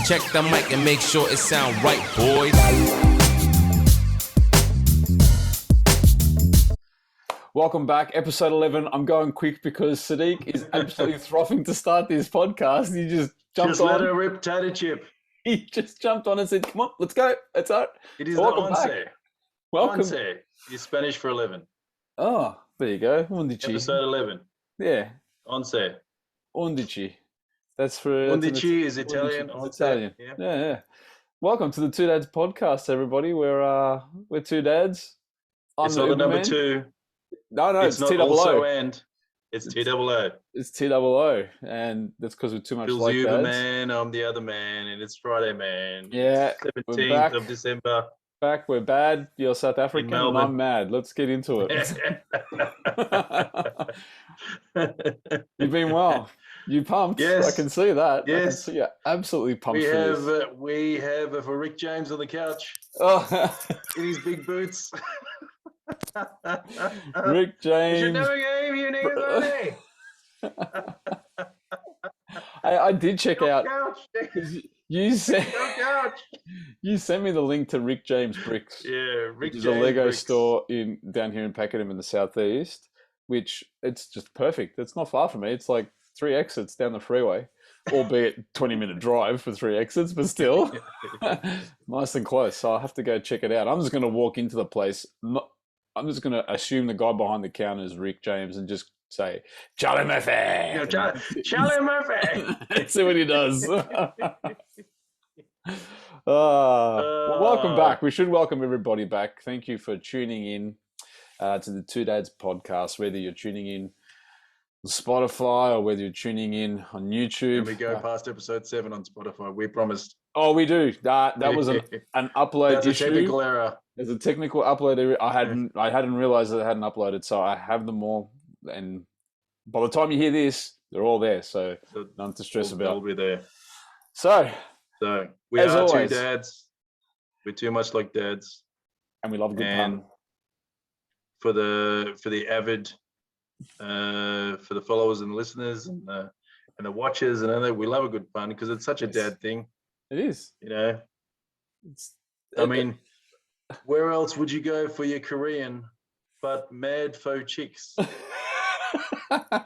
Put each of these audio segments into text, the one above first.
Check the mic and make sure it sound right, boys. Welcome back, episode 11. I'm going quick because Sadiq is absolutely frothing to start this podcast. He just jumped on. Just let her rip tater chip. He just jumped on and said, "Come on, let's go." That's all right. It is So the welcome back. once. Welcome. Once is Spanish for 11. Oh, there you go. Undici. Episode 11. Yeah. Once. Undici. That's for... Undici is Italian. It's Italian. Yeah. Welcome to the Two Dads podcast, everybody. We're two dads. It's not the number two. No, it's not T-double-O. also and. It's T-double-O. It's T-double-O, and that's because we're too much Bill's like the Uber dads. man, I'm the other man, and it's Friday, man. Yeah, 17th of December. Back, we're bad. You're South African, and I'm mad. Let's get into it. You've been well. You pumped. Yes. I can see that. Yes. I can see you're absolutely pumped We for have this. we have for Rick James on the couch Oh. in his big boots. Rick You James. should never game, you niggas, I did check out. couch. You sent Couch. you sent me the link to Rick James Bricks. Yeah, Rick Which is James a Lego bricks. store down here in Pakenham in the southeast, which it's just perfect. It's not far from me. It's like 3 exits down the freeway, albeit 20-minute drive for 3 exits, but still nice and close. So I'll have to go check it out. I'm just going to walk into the place. I'm just going to assume the guy behind the counter is Rick James and just say, Charlie Murphy. Yeah, Charlie Murphy. Let's see what he does. Well, welcome back. We should welcome everybody back. Thank you for tuning in to the Two Dads podcast, whether you're tuning in on Spotify or whether you're tuning in on YouTube. And we go past episode 7 on Spotify. We promised. Oh, we do. That was an upload That's issue. a technical error. There's a technical upload error. I hadn't realized that I hadn't uploaded, so I have them all. And by the time you hear this, they're all there. So nothing to stress about. They'll be there. So we as are always, two dads. We're too much like dads. and we love a good And pun. for the avid, for the followers and listeners and the watchers and other, we love a good pun because it's such a dad thing. It is. You know. I mean, where else would you go for your Korean but mad faux chicks?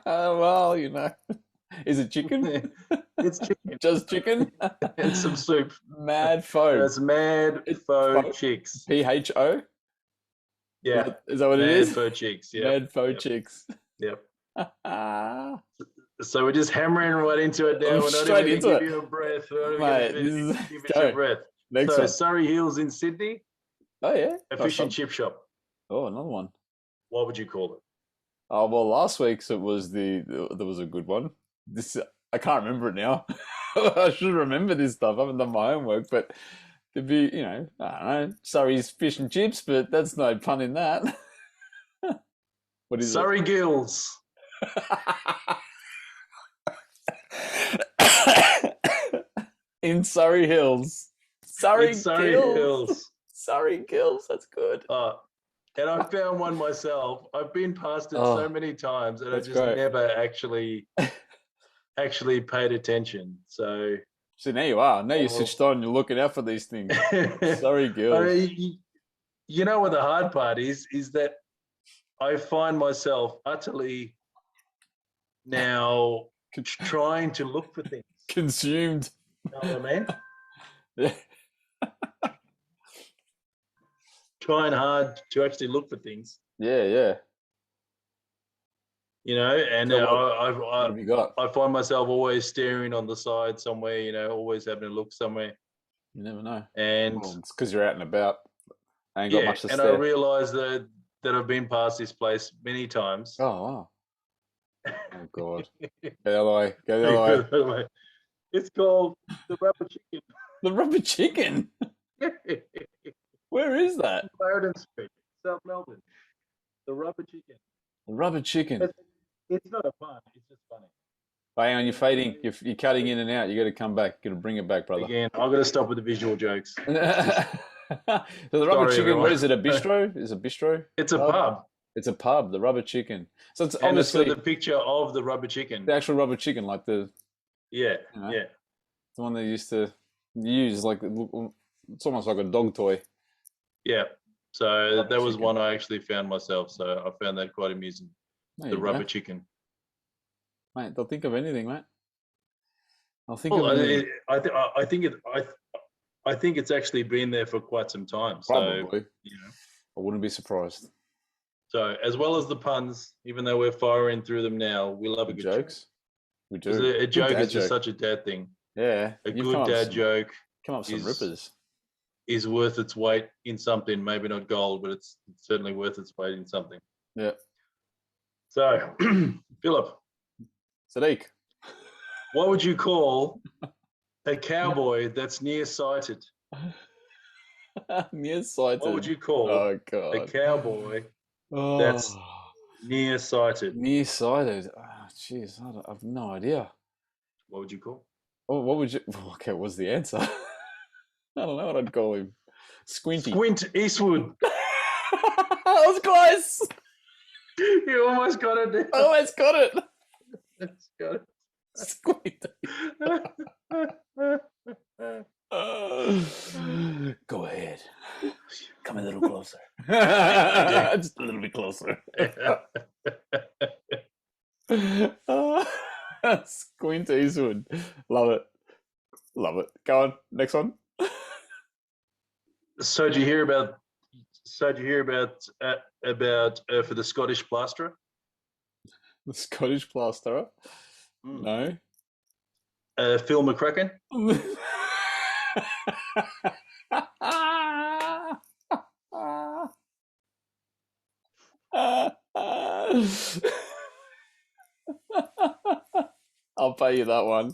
Well, is it chicken? It's chicken. Just chicken? And some soup. Mad faux. That's mad faux chicks. PHO? Yeah. Is that what it Mad is? faux chicks. Yeah. Mad faux chicks. Yep. Ah, So we're just hammering right into it now. We're not Straight even into going to it. give you a breath. We're not Mate, even this going is- to give go. you a breath. next So one. Surrey Hills in Sydney, Oh, yeah? a fish and chip shop. Oh, another one. What would you call it? Oh, well, last week's there was a good one. I can't remember it now. I should remember this stuff. I haven't done my homework, but there'd be, I don't know, Surrey's fish and chips, but that's no pun in that. What is Surrey Gills. it? In Surrey Hills. Surrey It's Surrey Gills. Hills. Surrey Gills, that's good. And I found one myself. I've been past it Oh, so many times, and I that's just great. never actually paid attention. So, So now you are. Now you're Well- switched on. You're looking out for these things. Surrey Gills. you know what the hard part is that I find myself utterly now trying to look for things. Consumed. You know what I mean? Yeah. Trying hard to actually look for things, Yeah. and So what have you got? I find myself always staring on the side somewhere, always having to look somewhere. You never know. And Well, it's because you're out and about. I ain't got much to and stare. I realise that I've been past this place many times. Oh, wow. Oh, God. Go the other way. Go the other way. It's called the Rubber Chicken. The rubber chicken. Where is that? Clarendon Street, South Melbourne. The Rubber Chicken. The rubber chicken. It's not a pun. It's just funny. Hang on, you're fading. You're cutting in and out. You got to come back. You got to bring it back, brother. Again, I've got to stop with the visual jokes. So the rubber Sorry, chicken, everyone. what is it? A bistro? Is it a bistro? It's a pub. It's a pub, the rubber chicken. So it's And it's got obviously the picture of the rubber chicken. the actual rubber chicken, like the Yeah, you know, yeah. the one they used to use like it's almost like a dog toy. Yeah. So Rubber that was chicken. one I actually found myself. So I found that quite amusing. There The you rubber go. chicken. Mate, they'll think of anything, mate. I'll think Well, of anything. I think it's actually been there for quite some time. So Probably. you know. I wouldn't be surprised. So as well as the puns, even though we're firing through them now, we love a Good good joke. jokes. We Because do. a Good joke dad is just joke. such a dad thing. Yeah. A You've good dad joke come up with some rippers. is worth its weight in something. Maybe not gold, but it's certainly worth its weight in something. Yeah. So, Philip, Sadiq. what would you call a cowboy that's nearsighted? Nearsighted. What would you call Oh a god. cowboy Oh. that's nearsighted? Nearsighted. Oh, jeez, I have no idea. What would you call? Oh, what would you? Okay, what's the answer? I don't know what I'd call him. Squinty. Squint Eastwood. That was close. You almost got it. I almost got it. Almost got it. Squinty. Go ahead. Come a little closer. Just a little bit closer. Squint Eastwood. Love it. Love it. Go on. Next one. So did you hear about? So did you hear about for the Scottish plasterer? The Scottish plasterer. No. Phil McCracken. I'll pay you that one.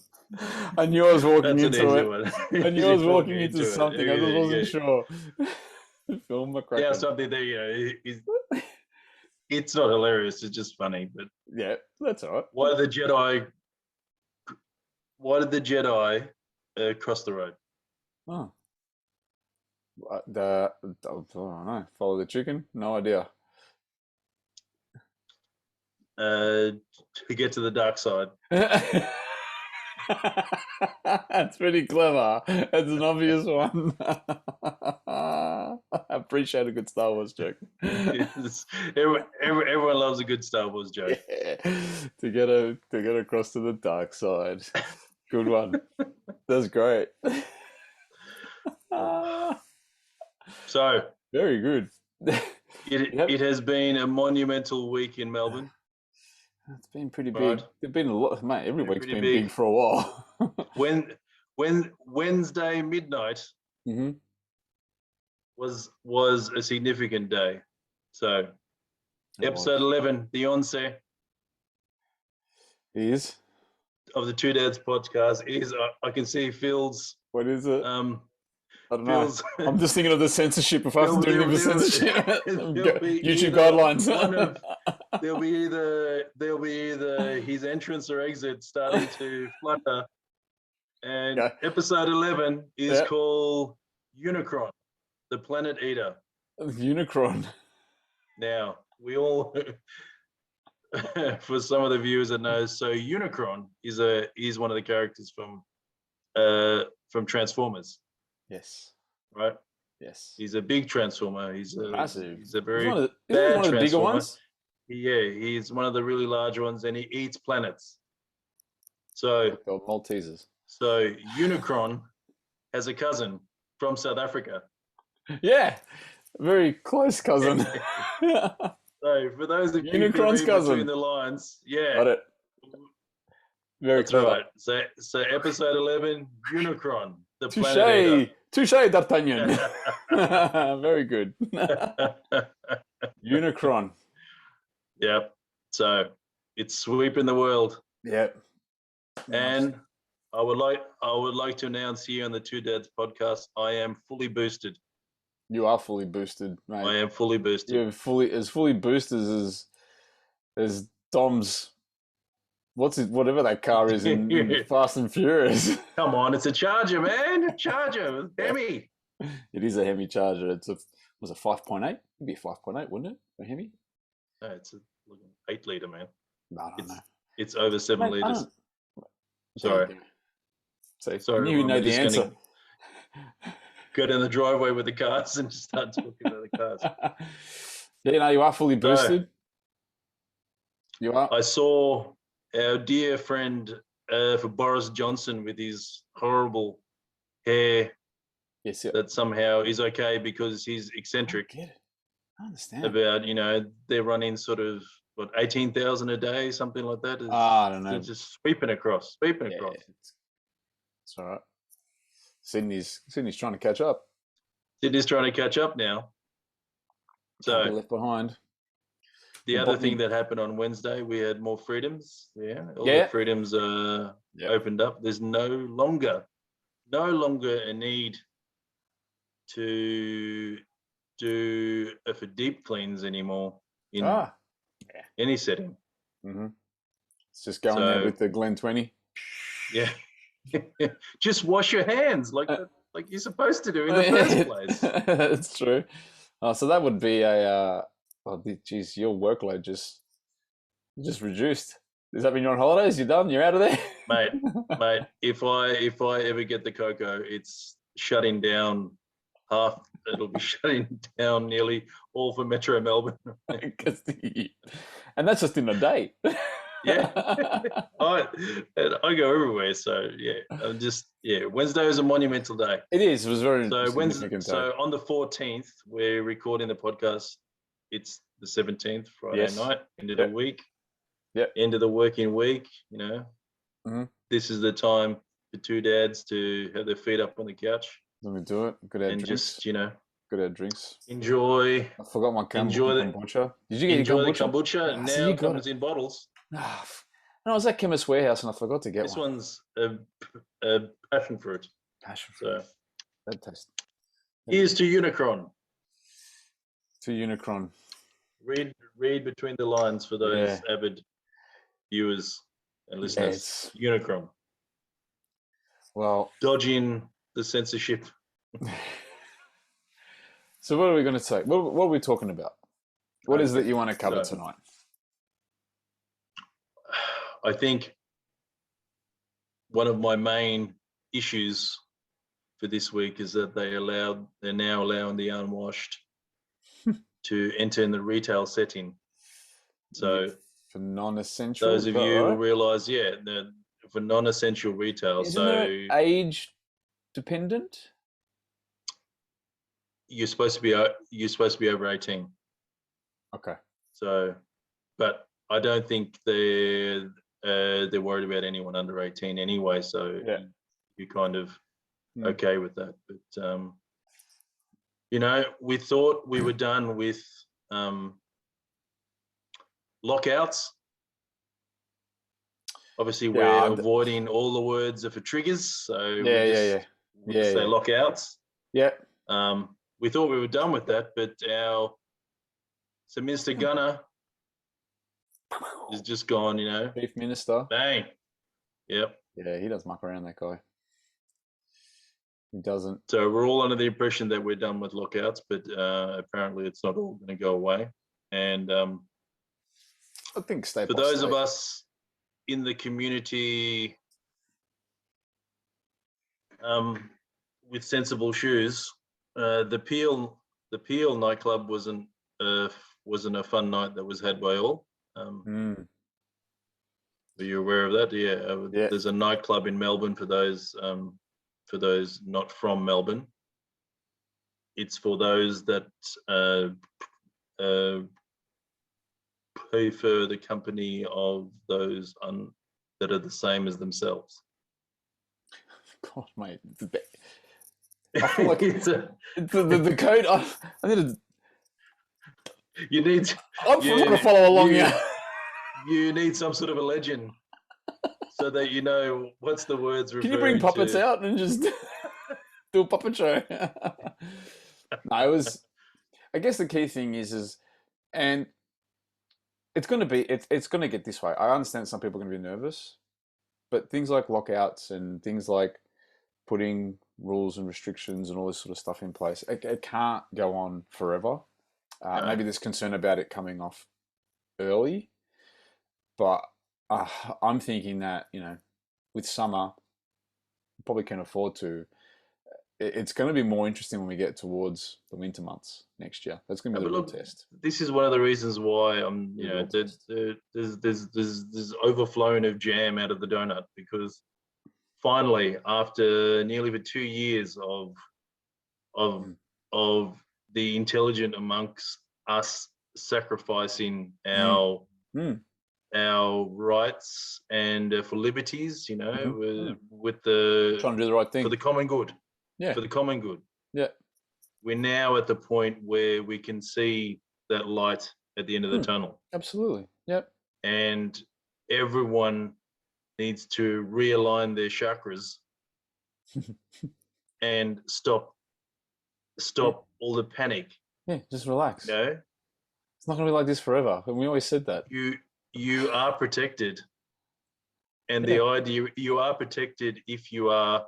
I knew I was walking That's an into easy it. one. I knew I was walking into something. I just Yeah, wasn't sure. Phil McCracken. yeah, something that it's not hilarious. It's just funny. But Yeah, that's all right. why did the Jedi? Why did the Jedi cross the road? Oh. I don't know. Follow the chicken? No idea. To get to the dark side. That's pretty clever. It's an obvious one. I appreciate a good Star Wars joke. Everyone loves a good Star Wars joke. Yeah. To get across to the dark side. Good one. That's great. So Very good. it has been a monumental week in Melbourne. It's been pretty big. Right. It's been a lot, mate. Every week's pretty been big big. for a while. When Wednesday midnight Mm-hmm. was a significant day. So episode 11, the onset Is? of the Two Dads podcast is I can see Phil's What is it? I don't know. Phil's I'm just thinking of the censorship. If I have to do anything for censorship, there'll be YouTube either guidelines. there'll be either his entrance or exit starting to flutter. And Okay. episode 11 is Yep. called Unicron, the planet eater. Unicron. Now, we all, for some of the viewers that know, so Unicron is one of the characters from Transformers, Yes. right? Yes. He's a big Transformer. Massive. He's a very Isn't bad one of the bigger Transformer. ones? Yeah, he's one of the really large ones, and he eats planets. So The Maltesers. Unicron has a cousin from South Africa. Yeah. Very close cousin. So for those of you who Unicron's read cousin. between the lines, yeah, Got it. Very that's clever. right. So episode 11, Unicron, the planet Touche. Touche, D'Artagnan. eater. Very good. Unicron. Yep. So it's sweeping the world, Yep. and I would like to announce here on the Two Dads podcast, I am fully boosted. You are fully boosted, mate. I am fully boosted. You're fully boosted as Dom's. Whatever that car is in Fast and Furious. Come on, it's a Charger, man. Charger, Hemi. It is a Hemi Charger. Was it 5.8? It'd be a 5.8, wouldn't it? A Hemi? No, it's a 8-liter, man. No, no. It's over 7 Mate, I liters. don't- Sorry. So Sorry, you know we're the just answer. go down the driveway with the cars and just start talking about the cars. Yeah, you are fully boosted. You are. I saw our dear friend for Boris Johnson with his horrible hair Yes, yeah. that somehow is okay because he's eccentric. I get it. I understand. About, they're running sort of, 18,000 a day, something like that. I don't know. They're just sweeping across. Yeah, it's all right. Sydney's trying to catch up. Sydney's trying to catch up now. Can't be So left behind. the other thing that happened on Wednesday, we had more freedoms. Yeah, all the freedoms opened up. There's no longer a need to do for deep cleans anymore in any setting. Mm-hmm. It's just going there with the Glen 20. Yeah. Just wash your hands like you're supposed to do in the first place. That's true. So that would be geez, your workload just reduced. Does that mean you're on holidays? You're done? You're out of there? Mate, if I ever get the cocoa, it's shutting down it'll be shutting down nearly all for Metro Melbourne. And that's just in a day. Yeah. I go everywhere. So Wednesday is a monumental day. It is. It was very significant. So on the 14th, we're recording the podcast. It's the 17th, Friday night, end of the week. Yeah. End of the working week, This is the time for two dads to have their feet up on the couch. Let me do it. Good at drinks. Just, good at drinks. Enjoy. I forgot my kombucha. Did you get enjoy your the kombucha? Now it comes in bottles. No, I was at Chemist Warehouse and I forgot to get this one. This one's a passion fruit. Passion fruit. So that tastes. Here's to Unicron. To Unicron. Read between the lines for those avid viewers and listeners. Unicron. Well, dodging the censorship. So what are we going to say? What are we talking about? What is that you want to cover tonight? I think one of my main issues for this week is that they're now allowing the unwashed to enter in the retail setting. So for non-essential, those of you who realize, that for non-essential retail, isn't it age dependent? You're supposed to be over 18. Okay. So, but I don't think they're worried about anyone under 18 anyway. So you're kind of okay with that. But we thought we were done with lockouts. Obviously, we're avoiding all the words for triggers. So we'll say lockouts. Yeah. We thought we were done with that, but so Mr. Gunner is just gone, Chief Minister. Bang. Yep. Yeah, he does muck around, that guy. He doesn't. So we're all under the impression that we're done with lockouts, but apparently it's not all going to go away. And I think for those of us in the community with sensible shoes, the Peel nightclub wasn't a fun night that was had by all. Are you aware of that? Yeah. There's a nightclub in Melbourne for those not from Melbourne. It's for those that prefer the company of those that are the same as themselves. God, mate. I feel like the code. I need to. You need. I'm trying to follow along here. You need some sort of a legend, so that you know what's the words. Can you bring puppets out and just do a puppet show? No, it was. I guess the key thing is, and it's going to be. It's going to get this way. I understand some people are going to be nervous, but things like lockouts and things like putting rules and restrictions and all this sort of stuff in place, it can't go on forever. Maybe there's concern about it coming off early, but I'm thinking that with summer, you probably can afford to. it's going to be more interesting when we get towards the winter months next year. That's going to be But the real look, test. this is one of the reasons why I'm, The real test. there's overflowing of jam out of the donut, because finally, after nearly for 2 years of Mm. of the intelligent amongst us sacrificing Mm. our Mm. our rights and for liberties, Mm. with the Trying to do the right for thing. the common good, Yeah. for the common good. Yeah. We're now at the point where we can see that light at the end of the tunnel, Absolutely. Yep. and everyone needs to realign their chakras and stop all the panic. Yeah. Just relax. You know, It's not going to be like this forever. And we always said that. you are protected, and Yeah. the idea you are protected if you are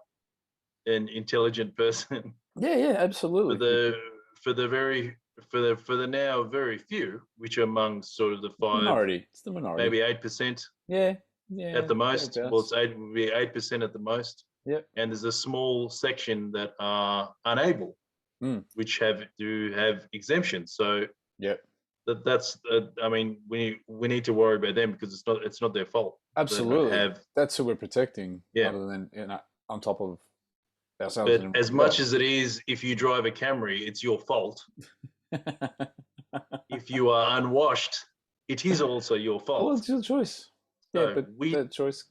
an intelligent person. Yeah. Yeah. for Absolutely. the for the very for the now very few, which are among sort of the five, Minority. It's the minority. maybe 8% Yeah. Yeah. at the most. Well, thereabouts. it would be 8% at the most. Yep. And there's a small section that are unable, Mm. which have exemptions. So Yep. that's I mean, we need to worry about them, because it's not their fault. Absolutely. That's who we're protecting. Yeah. Other than on top of ourselves. But And as much as it is, if you drive a Camry, it's your fault. If you are unwashed, it is also your well, fault. it's your choice. So Yeah, but that choice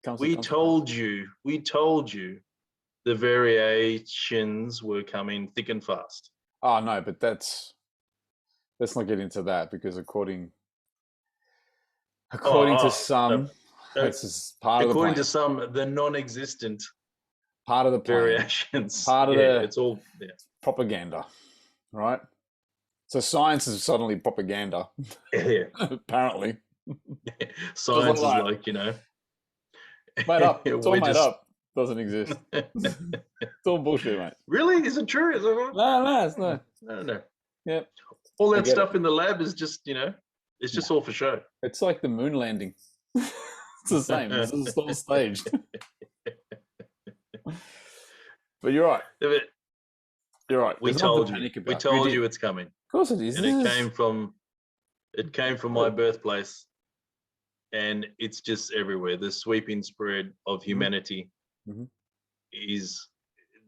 comes with we consequences. told you the variations were coming thick and fast. Oh no, but let's not get into that, because according to some, this is part of the according plan. to some, the non-existent Part of the plan. variations. Part of the it's all propaganda, right? So science is suddenly propaganda, yeah. apparently. Science is like like, made up. It's all we're made just- up. Doesn't exist. It's all bullshit, mate. Really? Is it true? Is it not? No, it's not. No. Yep. All I that get stuff in the lab is just, it's just all for show. It's like the moon landing. It's the same. It's all staged. But you're right. You're right. We There's nothing told to you. panic We about. told did. you it's coming, Of course it is. and it came from my birthplace, and it's just everywhere. The sweeping spread of humanity Mhm. is.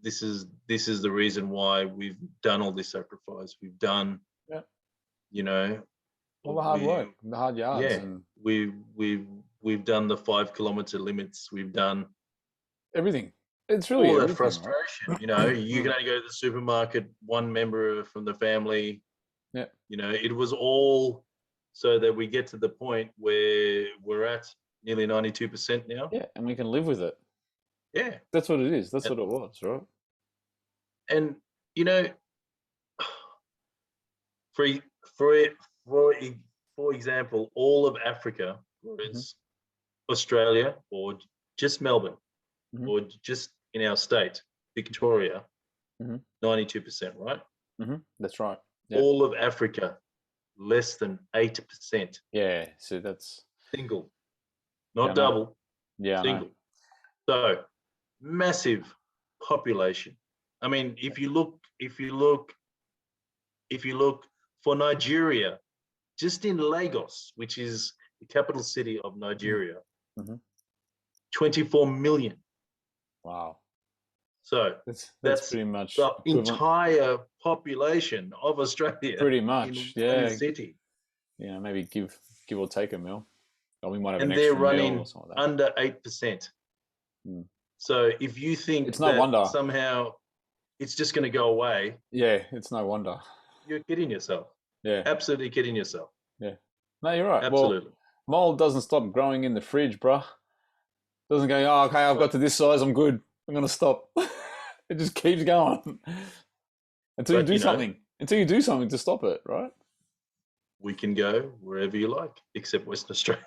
This is the reason why we've done all this sacrifice. We've done, Yeah. All the hard work, the hard yards. Yeah, And we've done the 5 kilometer limits. We've done everything. It's really all that everything, frustration. right? You can only go to the supermarket, one member from the family. Yeah. It was all so that we get to the point where we're at nearly 92% now. Yeah, and we can live with it. Yeah. That's what it is. That's what it was, right? And for example, all of Africa, whether it's Australia or just Melbourne, or just in our state, Victoria, 92%, right? That's right. Yep. All of Africa, less than 8%. Yeah, so that's Single, not double. Yeah, single. So massive population. I mean, if you look for Nigeria, just in Lagos, which is the capital city of Nigeria, 24 million. Wow. So that's pretty much the entire population of Australia. Pretty much, in one city. Maybe give or take a mil. Or we might have And an they're extra running mil or something like that. under 8%. So if you think it's no wonder somehow it's just going to go away, it's no wonder. You're kidding yourself. Yeah, absolutely kidding yourself. Yeah, no, you're right. Absolutely. Well, mold doesn't stop growing in the fridge, bruh. Doesn't go, oh, okay, I've got to this size, I'm good. I'm gonna stop. It just keeps going until you do something. Until you do something to stop it, right? We can go wherever you like, except Western Australia.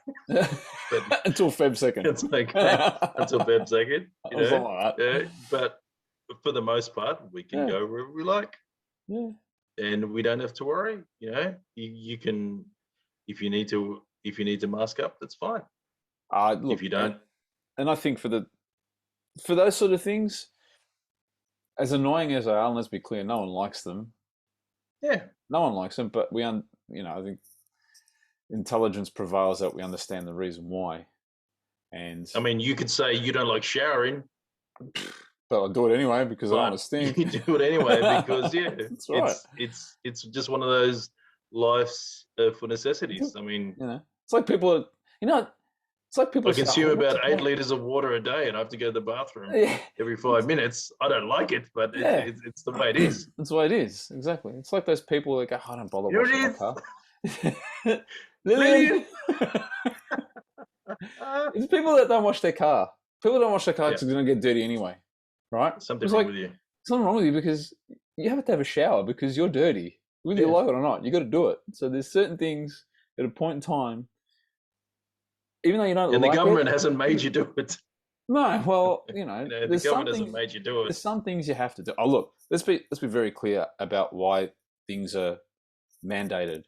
Until Feb 2nd. It's okay. Until Feb 2nd. But for the most part, we can go wherever we like. Yeah. And we don't have to worry. You can, if you need to mask up, that's fine. Look, if you don't, and I think for those sort of things, as annoying as they are, and let's be clear, no one likes them. Yeah. No one likes them, but I think intelligence prevails that we understand the reason why. And I mean, you could say you don't like showering, but I'll do it anyway because I don't want but to stink. you do it anyway because That's right. it's just one of those life's for necessities. I mean, It's like people are, it's like people I say, consume oh, about 8 liters of water a day, and I have to go to the bathroom every 5 minutes. I don't like it, but it's the way it is. That's the way it is. Exactly. It's like those people that go, I don't bother Here it washing my is. car. Lillian. It's people that don't wash their car. People don't wash their car because it's going to get dirty anyway, right? Something It's wrong like, with you. something wrong with you because you have to have a shower because you're dirty. Whether you like it or not, you got to do it. So there's certain things at a point in time, even though you don't And like the government it, hasn't made you do it. no, well, The government hasn't made you do it. There's some things you have to do. Oh, look, let's be very clear about why things are mandated.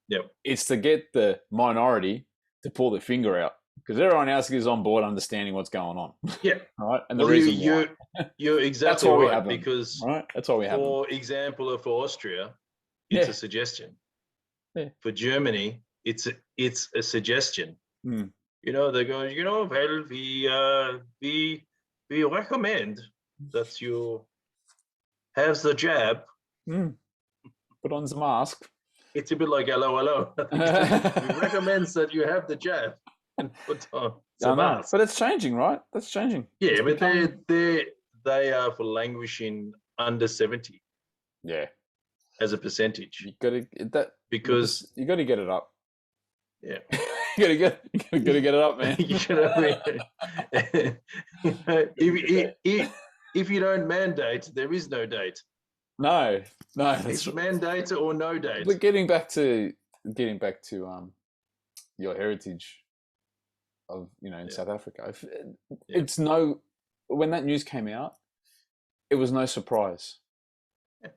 Yep. It's to get the minority to pull their finger out because everyone else is on board understanding what's going on. Yeah. Right. And the reason you're exactly right. We have them, because right? That's why we have them. For example, for Austria, it's a suggestion. Yeah. For Germany, it's a suggestion. Mm. They're going, well, we recommend that you have the jab. Put on the mask. It's a bit like hello. We recommend that you have the jab and put on the mask. But it's changing, right? That's changing. Yeah, but they are for languishing under 70. Yeah. As a percentage. You got to that because you got to get it up. Yeah. you got to get it up, man. If you don't mandate, there is no date. No. It's mandate or no date. But getting back to your heritage of in South Africa, it's when that news came out, it was no surprise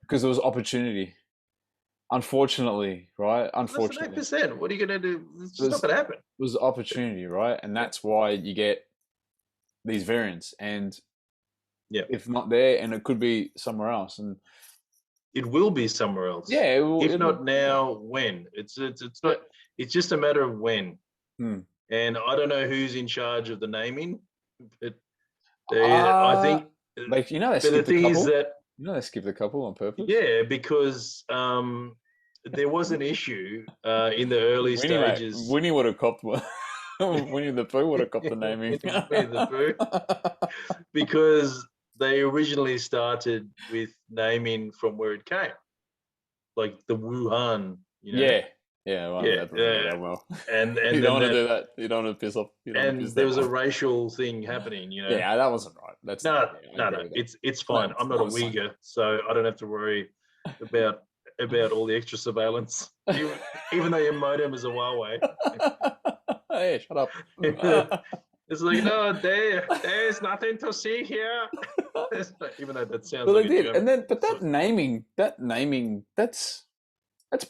because there was opportunity. Unfortunately, right? Unfortunately, less than 8%. What are you going to do? It's just not going to happen. It was opportunity, right? And that's why you get these variants. And if not there, and it could be somewhere else, and it will be somewhere else. Yeah, if not now, when? It's not. It's just a matter of when. And I don't know who's in charge of the naming, but I think they skipped the thing is that. They skipped a couple on purpose. Yeah, because there was an issue in the early stages. Winnie would have copped one. Winnie the Pooh would have copped the naming. Winnie the Pooh. Because they originally started with naming from where it came, like the Wuhan. Yeah, well, that doesn't go that well. And you don't want to do that. You don't want to piss off. And there was a racial thing happening, Yeah, that wasn't right. That's no. It's fine. I'm not a Uyghur, so I don't have to worry about all the extra surveillance. Even though your modem is a Huawei. Hey, shut up. It's like, no, there's nothing to see here. Even though that sounds. Well, like they did, and then that naming, that's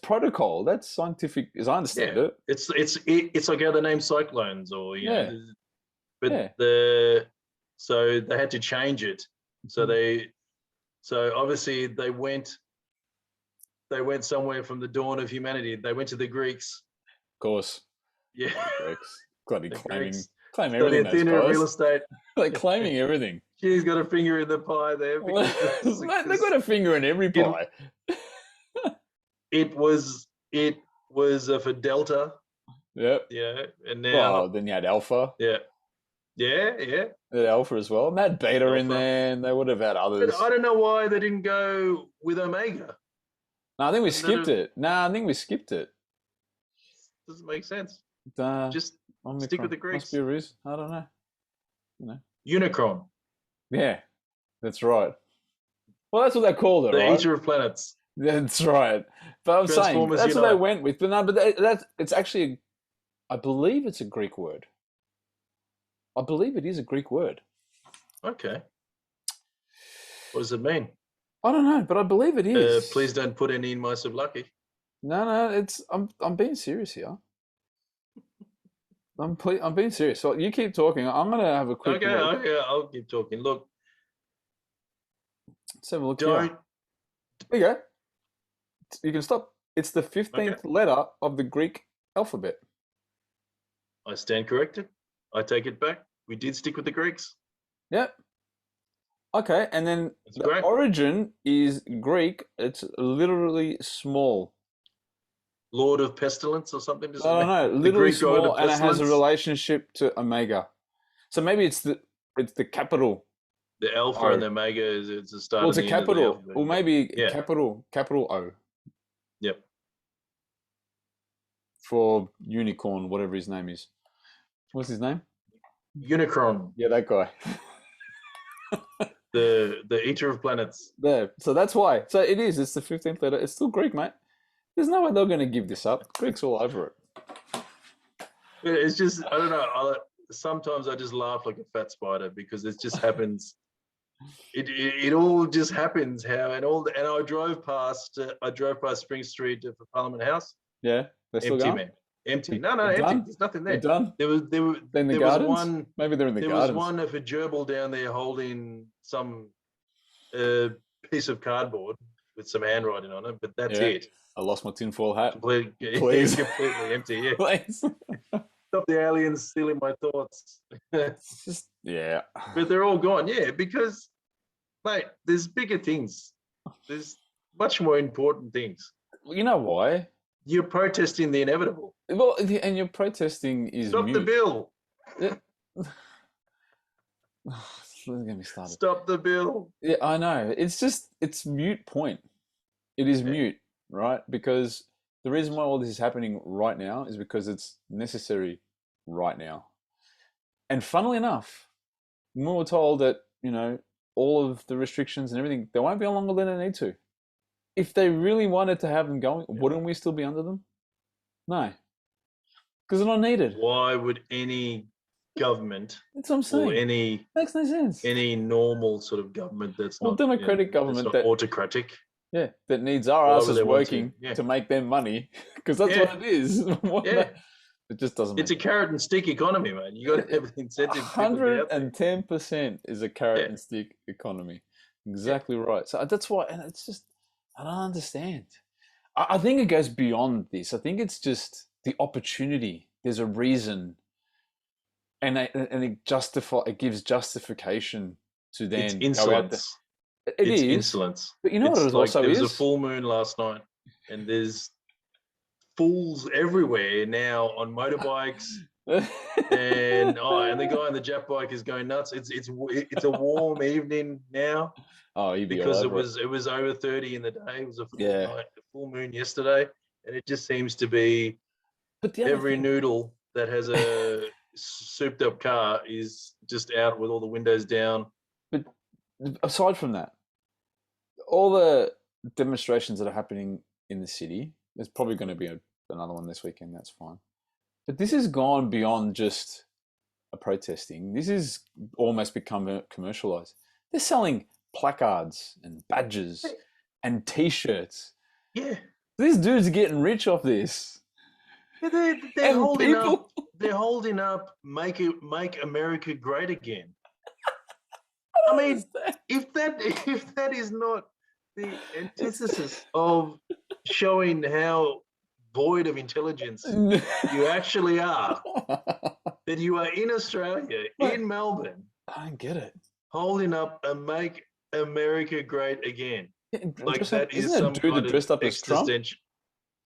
protocol. That's scientific, as I understand it. It's like how they name cyclones, or but so they had to change it. So obviously they went somewhere from the dawn of humanity. They went to the Greeks. Of course. Yeah. Greeks. Bloody claim the everything. Athena real estate. Like claiming everything. She's got a finger in the pie there. They've got a finger in every pie. It was for Delta. Yep. Yeah, and now then you had Alpha. Yeah. They had Alpha as well. And they had Beta in there, and they would have had others. But I don't know why they didn't go with Omega. No, I think we skipped it. Doesn't make sense. Just Omicron. stick with the Greeks. Must be a reason. I don't know. Unicron. Yeah, that's right. Well, that's what they called it, The Eater of Planets. That's right. But I'm saying that's what they went with. But no, but it's actually, I believe it's a Greek word. I believe it is a Greek word. Okay. What does it mean? I don't know, but I believe it is. Please don't put any in my souvlaki. No, I'm being serious here. I'm being serious. So you keep talking. I'm going to have a quick Okay, I'll keep talking. Look, Let's have a look Don't. here. There you go. You can stop. It's the 15th letter of the Greek alphabet. I stand corrected. I take it back. We did stick with the Greeks. Yep. Okay, and then That's the great. origin is Greek. It's literally small. Lord of Pestilence or something? Does I don't know. the Literally Greek god small, of and it has a pestilence? relationship to Omega. So maybe it's the capital. The Alpha O. and the Omega is it's the start Well, and it's a the end of the capital. alphabet. Or maybe Yeah. capital O Yep. for Unicorn, whatever his name is. What's his name? Unicron, Yeah, that guy. the eater of planets. There. So that's why. So it is. It's the 15th letter. It's still Greek, mate. There's no way they're going to give this up. Greek's all over it. Yeah, it's just I don't know. Sometimes I just laugh like a fat spider because it just happens. It all just happens how and I drove past Spring Street for Parliament House. Yeah, they're still Empty, going. man. Empty. No, They're empty. done? There's nothing They're there. done. There was They're in the there was gardens. one. Maybe they're in the There gardens. was one of a gerbil down there holding some piece of cardboard with some handwriting on it, but that's Yeah. it. I lost my tinfoil hat. Completely, Please. completely empty. Yeah. Please. Stop the aliens stealing my thoughts. It's just yeah. But they're all gone. Yeah, because mate, there's bigger things. There's much more important things. You know why? You're protesting the inevitable. Well, and your protesting is Stop mute. the bill. Don't get me started. Stop the bill. Yeah, I know. It's mute point. It is Yeah. mute, right? Because the reason why all this is happening right now is because it's necessary right now. And funnily enough, when we were told that, all of the restrictions and everything, they won't be longer than they need to. If they really wanted to have them going, wouldn't we still be under them? No. Because they're not needed. Why would any government That's what I'm saying. or any Makes no sense. normal sort of government that's not democratic government that's that not autocratic? Yeah, that needs our Why would asses they want to? working Yeah. to make them money, because that's Yeah. what it is. Yeah. It just doesn't. It's a carrot and stick economy, man. You got to have an incentive. people to get out there. 110% is a carrot Yeah. and stick economy. Exactly right. So that's why, and it's just I don't understand. I think it goes beyond this. I think it's just the opportunity. There's a reason, and it gives justification to then It's go out there. insolence. It It's is, insolence. but you know what It's it like also there was is. a full moon last night, and there's fools everywhere now on motorbikes, and the guy on the jet bike is going nuts. It's a warm evening now You'd be because all it over was over 30 in the day. It was a full Yeah. night, a full moon yesterday, and it just seems to be But the other every thing- noodle that has a souped up car is just out with all the windows down. But aside from that, all the demonstrations that are happening in the city, there's probably going to be another one this weekend. That's fine. But this has gone beyond just a protesting. This has almost become commercialized. They're selling placards and badges and T-shirts. Yeah. These dudes are getting rich off this. Yeah, they're And holding up. people- They're holding up. Make America great again. I mean, if that is not the antithesis of showing how void of intelligence you actually are, that you are in Australia, in Melbourne, I don't get it. holding up a "Make America Great Again." Like that is isn't that some dude that kind dressed of up as Trump? existential.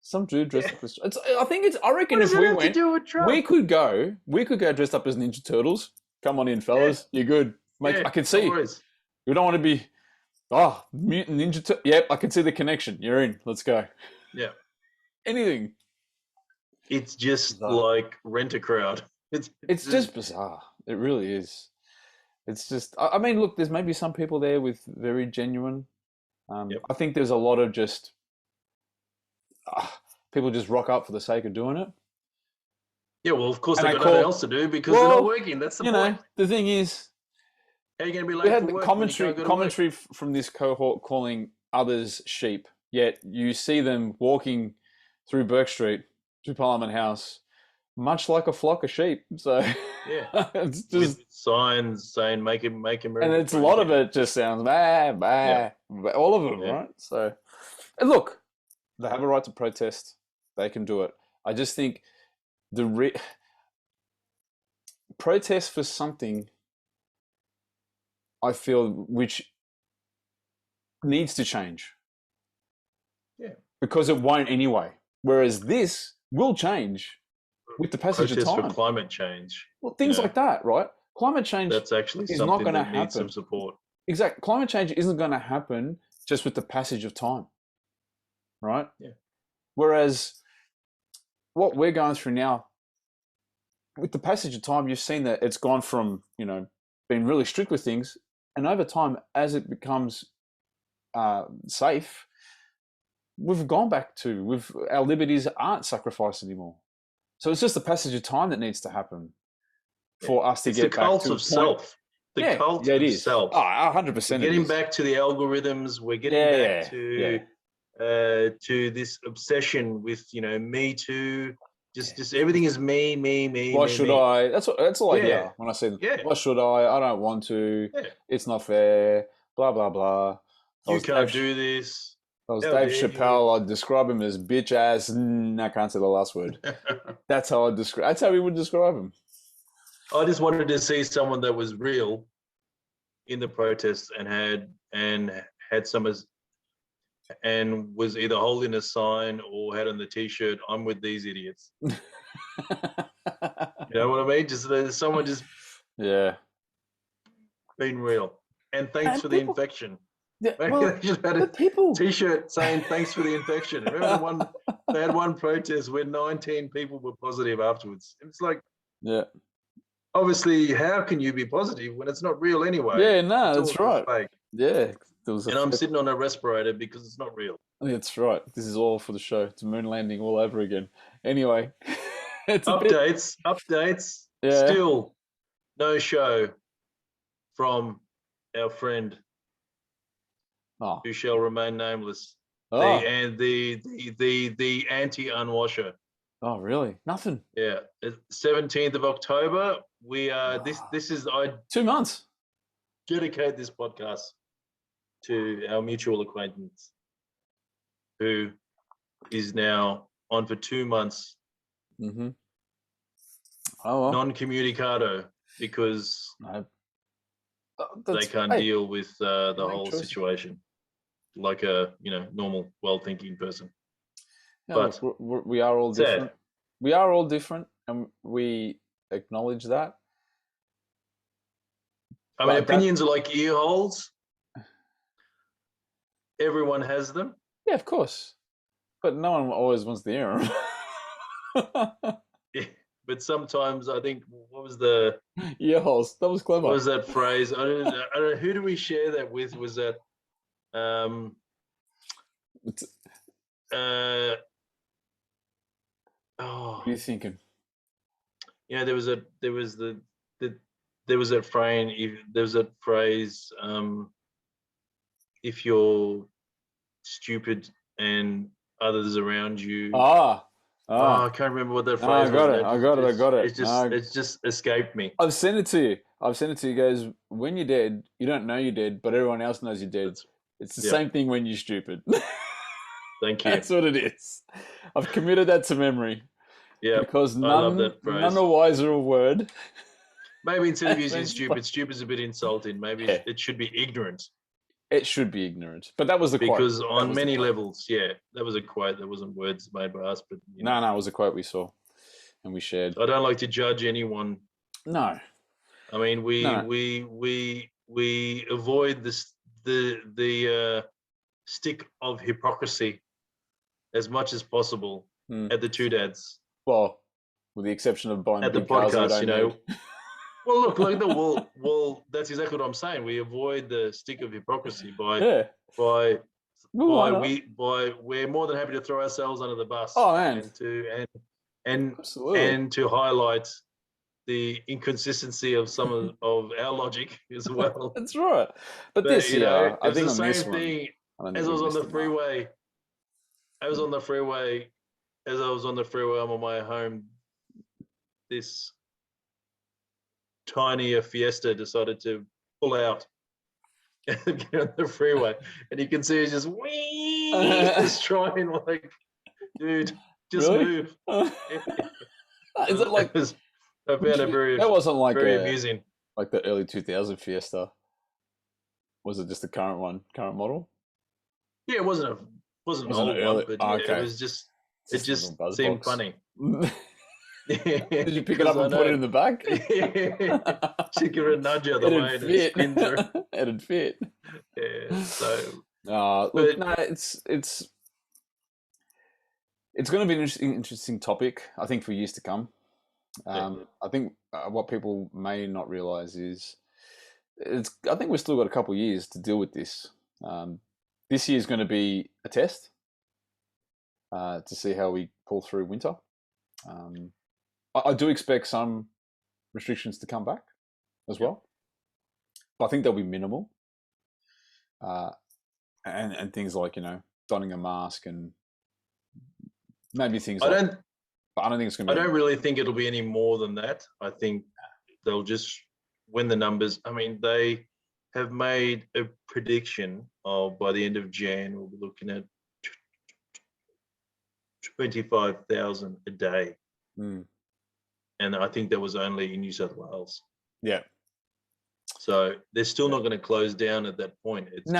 Some dude dressed up as. I think it's. I reckon What if does we that have to went, do with Trump? we could go. We could go dressed up as Ninja Turtles. Come on in, fellas. You're good. Mate, Yeah, I can no see. worries. We don't want to be. Mutant Ninja Turtle. Yep, I can see the connection. You're in. Let's go. Yeah. Anything. It's just Bizarre. like rent a crowd. It's just bizarre. It really is. It's just. I mean, look. There's maybe some people there with very genuine. Yep. I think there's a lot of just. People just rock up for the sake of doing it. yeah. Well, of course And they've I got nothing call- else to do because they're Well, not working. That's the You point. know, the thing is, How are you going to be we late had for the work when you can't go to work? commentary from this cohort calling others sheep, yet you see them walking through Burke Street to Parliament House, much like a flock of sheep. So Yeah. It's With just, signs saying make America and it's a great lot of again. it just sounds bah, Yeah. bah, all of them, Yeah. right? So, and look, they have a right to protest. They can do it. I just think the protest for something I feel which needs to change Yeah. because it won't anyway. Whereas this will change with the passage of Protest for time. climate change. Well, You things know, like that, right? Climate change that's actually is not something going to that needs some happen. support. Exactly. Climate change isn't going to happen just with the passage of time, right? Yeah. Whereas what we're going through now, with the passage of time, you've seen that it's gone from, being really strict with things, and over time, as it becomes safe, we've gone back to our liberties aren't sacrificed anymore. So it's just the passage of time that needs to happen for us to It's the get back cult to a of point. self. The Yeah, cult yeah, it of is. self. Oh, We're 100% it getting is. back to the algorithms. We're getting Yeah, back yeah. to this obsession with Me Too. Just everything is me. Why Me, should me. I? That's all I Yeah, hear when I see them. yeah, Why should I? I don't want to. yeah. It's not fair. Blah blah blah. You can't do this. That was How Dave dare you? Chappelle. I'd describe him as bitch ass. I can't say the last word. That's how I'd describe. That's how we would describe him. I just wanted to see someone that was real in the protests and had some and was either holding a sign or had on the T-shirt, "I'm with these idiots." You know what I mean? Just someone just Yeah. being real. And thanks And for the people. infection. Yeah. Maybe Well, they just had a but people. T-shirt saying "Thanks for the infection." Remember they had one protest where 19 people were positive afterwards. It's like, Yeah. obviously, how can you be positive when it's not real anyway? Yeah. No, It's that's all right. fake. Yeah. There was a. And I'm sitting on a respirator because it's not real. That's right. This is all for the show. It's a moon landing all over again. Anyway, it's a bit. Updates. Yeah. Still no show from our friend Oh. who shall remain nameless. Oh. The anti-unwasher. Oh, really? Nothing. Yeah, 17th of October. We are this is I 2 months. dedicate this podcast to our mutual acquaintance who is now on for 2 months Mm-hmm. Oh well. non-communicado because No. they can't Hey, deal with the make whole choices. situation like a normal, well-thinking person. Yeah, But look, we are all sad. different. We are all different, and we acknowledge that. I mean, But that, opinions are like ear holes. Everyone has them. yeah, of course. But no one always wants to hear them. Yeah, but sometimes I think what was the Ear holes. That was clever. what was that phrase? I don't know. Who do we share that with? Was that It's- oh, what are you thinking? there was that phrase. There was that phrase. If you're stupid and others around you. I can't remember what that phrase was. I got it. It's just escaped me. I've sent it to you. It goes, when you're dead, you don't know you're dead, but everyone else knows you're dead. It's the same thing when you're stupid. Thank you. That's what it is. I've committed that to memory. Yeah, Because I love that phrase. none a wiser a word. Maybe instead of using stupid's a bit insulting. Maybe it should be ignorant. It should be ignorant. But that was the quote. Because on many levels, that was a quote. That wasn't words made by us, but No, it was a quote we saw and we shared. I don't like to judge anyone. No. I mean, we avoid the stick of hypocrisy as much as possible at the Two Dads. Well, with the exception of buying at the big cars podcast, Well, look, well, that's exactly what I'm saying. We avoid the stick of hypocrisy by we're more than happy to throw ourselves under the bus. Oh man, and to highlight the inconsistency of some of our logic as well. That's right. But this year, I think the same thing. As I was on the freeway, I'm on my way home. This tinier Fiesta decided to pull out and get on the freeway, and you can see it's just just trying like, dude, just Really? move. Is it like I found it very, that wasn't like very amusing. like the early 2000 Fiesta? Was it just the current model? Yeah, it wasn't an Wasn't old an early- one, but oh, yeah, okay. it was just It's it just a just little buzz seemed box. funny. Did you pick it up and put it in the back? She give it a nudge out the way and it spins her. It'd fit. Yeah, so Look, but- no, it's going to be an interesting topic, I think, for years to come. I think what people may not realize is I think we've still got a couple of years to deal with this. This year is going to be a test to see how we pull through winter. I do expect some restrictions to come back as well, but I think they'll be minimal. And things like, donning a mask and maybe things but I don't think it's going to be. I don't really think it'll be any more than that. I think they'll just, when the numbers, I mean, they have made a prediction of by the end of Jan, we'll be looking at 25,000 a day. And I think that was only in New South Wales. Yeah. So they're still not going to close down at that point. It's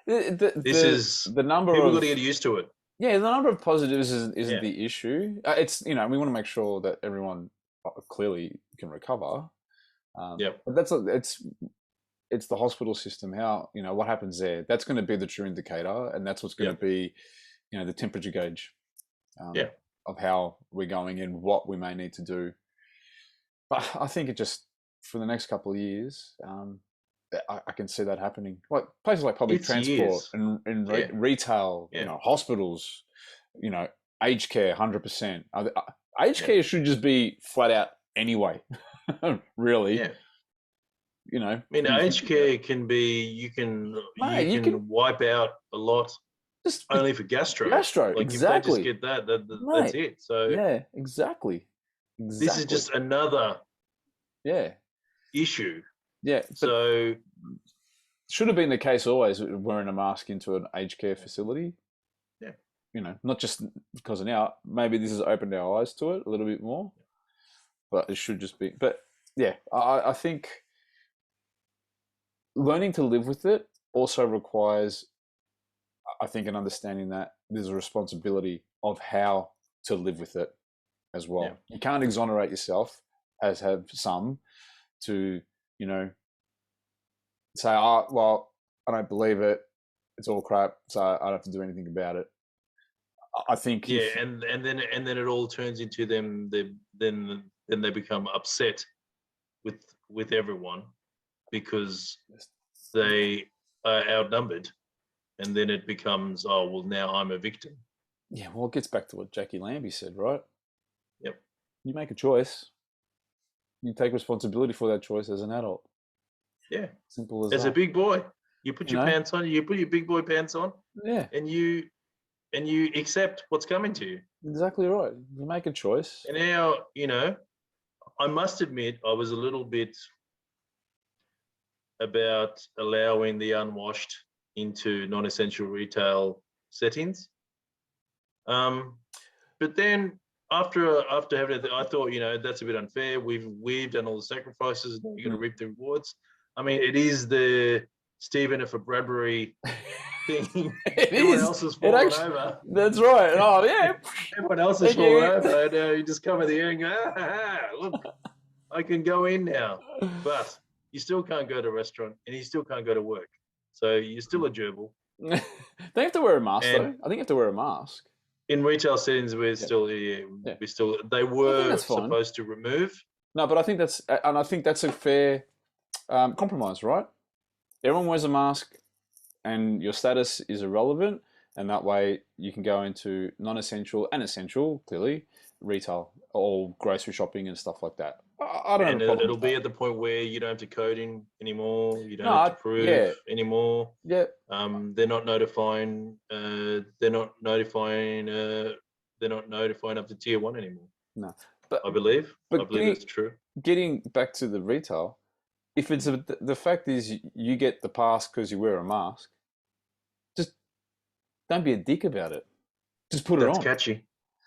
this is the number people of, got to get used to it. Yeah, the number of positives isn't the issue. It's we want to make sure that everyone clearly can recover. But it's the hospital system. How what happens there? That's going to be the true indicator, and that's what's going to be the temperature gauge. Of how we're going and what we may need to do. But I think it just for the next couple of years, I can see that happening. Like places like public transport and retail, hospitals, aged care, 100%. Aged care should just be flat out anyway. Really. Yeah. I mean, aged care can be you can wipe out a lot. Just only for gastro. Like exactly. If they just get that's it. So yeah, exactly. This is just another issue. Yeah. So should have been the case always wearing a mask into an aged care facility. Yeah. Not just because of now. Maybe this has opened our eyes to it a little bit more. But it should just be. But yeah, I think learning to live with it also requires, I think, an understanding that there's a responsibility of how to live with it as well. Yeah. You can't exonerate yourself, as have some, to, say, well, I don't believe it. It's all crap, so I don't have to do anything about it. I think. Yeah, and then it all turns into them. Then they become upset with everyone because they are outnumbered. And then it becomes, oh, well, now I'm a victim. Yeah, well, it gets back to what Jackie Lambie said, right? Yep. You make a choice. You take responsibility for that choice as an adult. Yeah. Simple as that. As a big boy, you put your pants on, you put your big boy pants on. Yeah. And you accept what's coming to you. Exactly right. You make a choice. And now, I must admit, I was a little bit about allowing the unwashed into non-essential retail settings, but then after having it, I thought that's a bit unfair. We've done all the sacrifices. Now you're going to reap the rewards. I mean, it is the Stephen for Bradbury thing. Everyone else has fallen over. That's right. Oh yeah. Everyone else has fallen over. Now you just come in the air and go, look, I can go in now, but you still can't go to a restaurant and you still can't go to work. So you're still a gerbil. They have to wear a mask, though. I think you have to wear a mask. In retail settings, we're still, they were supposed to remove. No, but I think that's a fair compromise, right? Everyone wears a mask and your status is irrelevant. And that way you can go into non-essential and essential, clearly, retail or grocery shopping and stuff like that. I don't know. It'll be at the point where you don't have to code in anymore. You don't have to prove anymore. Yeah. They're not notifying. They're not notifying up to tier 1 anymore. No, but I believe that's true. getting back to the retail, if it's the fact is you get the pass because you wear a mask, just don't be a dick about it. Just put it That's on. catchy.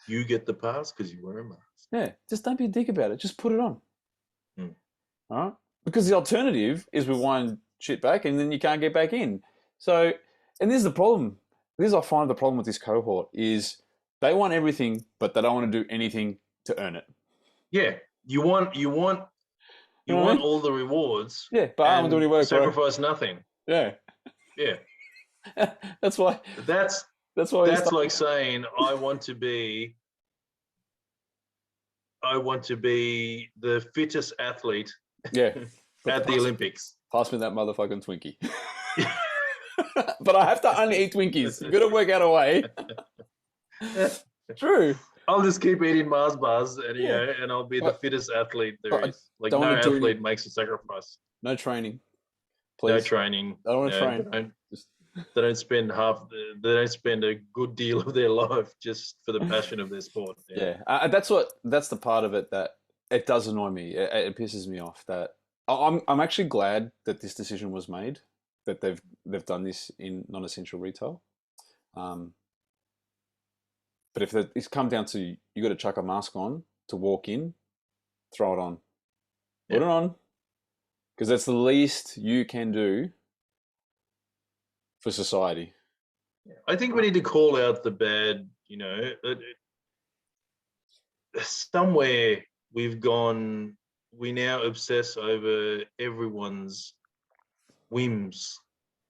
You get the pass because you wear a mask. Yeah, just don't be a dick about it. Just put it on. Mm. All right? Because the alternative is we wind shit back and then you can't get back in. So, and this is the problem. This is, I find the problem with this cohort is they want everything, but they don't want to do anything to earn it. Yeah, you want You know what I mean? all the rewards. Yeah, but I don't do any work, bro. sacrifice nothing. Yeah, Yeah, that's why. that's why. that's like saying I want to be the fittest athlete Yeah, at the Olympics. Pass me that motherfucking Twinkie. But I have to only eat Twinkies. You got to work out a way. True. I'll just keep eating Mars bars, and and I'll be the fittest athlete there is. Like no athlete makes a sacrifice. No training. Please. No training. I don't want to train. They don't spend They don't spend a good deal of their life just for the passion of their sport. Yeah, that's the part of it that it does annoy me. It pisses me off that I'm actually glad that this decision was made, that they've done this in non-essential retail. But if it's come down to you got to chuck a mask on to walk in, throw it on, put it on, because that's the least you can do for society. I think we need to call out the bad. Somewhere we've gone. We now obsess over everyone's whims.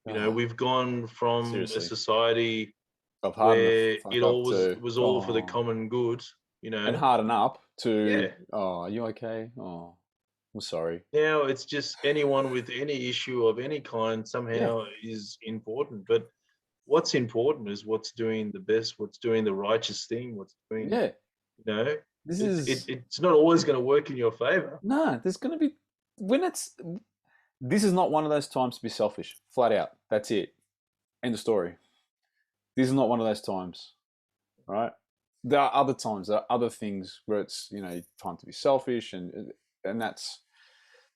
We've gone from Seriously. a society where it always was all for the common good, and harden up to, are you okay? Oh, I'm sorry. Now it's just anyone with any issue of any kind somehow is important. But what's important is what's doing the best, what's doing the righteous thing, what's doing, it's not always going to work in your favor. No, there's going to be, this is not one of those times to be selfish, flat out. That's it. End of story. This is not one of those times, right? There are other times, there are other things where it's, time to be selfish and that's,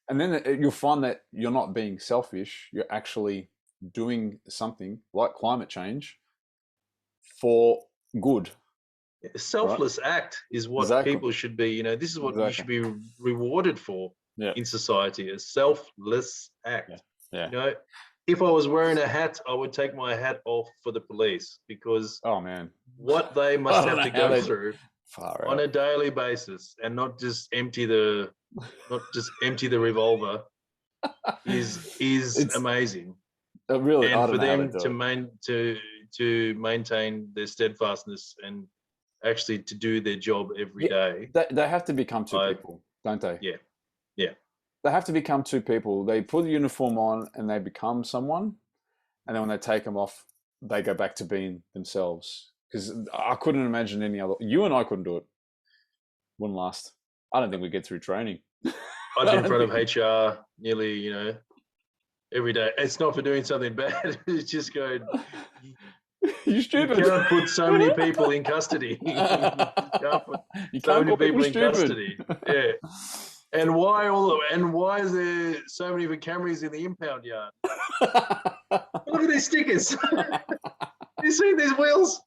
and then you'll find that you're not being selfish. You're actually doing something like climate change for good. A selfless act is what people should be, this is what you should be rewarded for in society, a selfless act. Yeah. If I was wearing a hat, I would take my hat off for the police because what they must have to go through on a daily basis and not just empty the revolver is amazing. Really, and for them to maintain their steadfastness and actually to do their job every day. They have to become two people, don't they? Yeah. They have to become two people. They put the uniform on and they become someone. And then when they take them off, they go back to being themselves. Because I couldn't imagine any other. You and I couldn't do it. Wouldn't last. I don't think we'd get through training. I'd be in front of HR nearly, every day. It's not for doing something bad. It's just going, you're stupid. You can't put so many people in custody. You can't put so many people in custody. Yeah. And why is there so many Camrys in the impound yard? Look at these stickers. You see these wheels?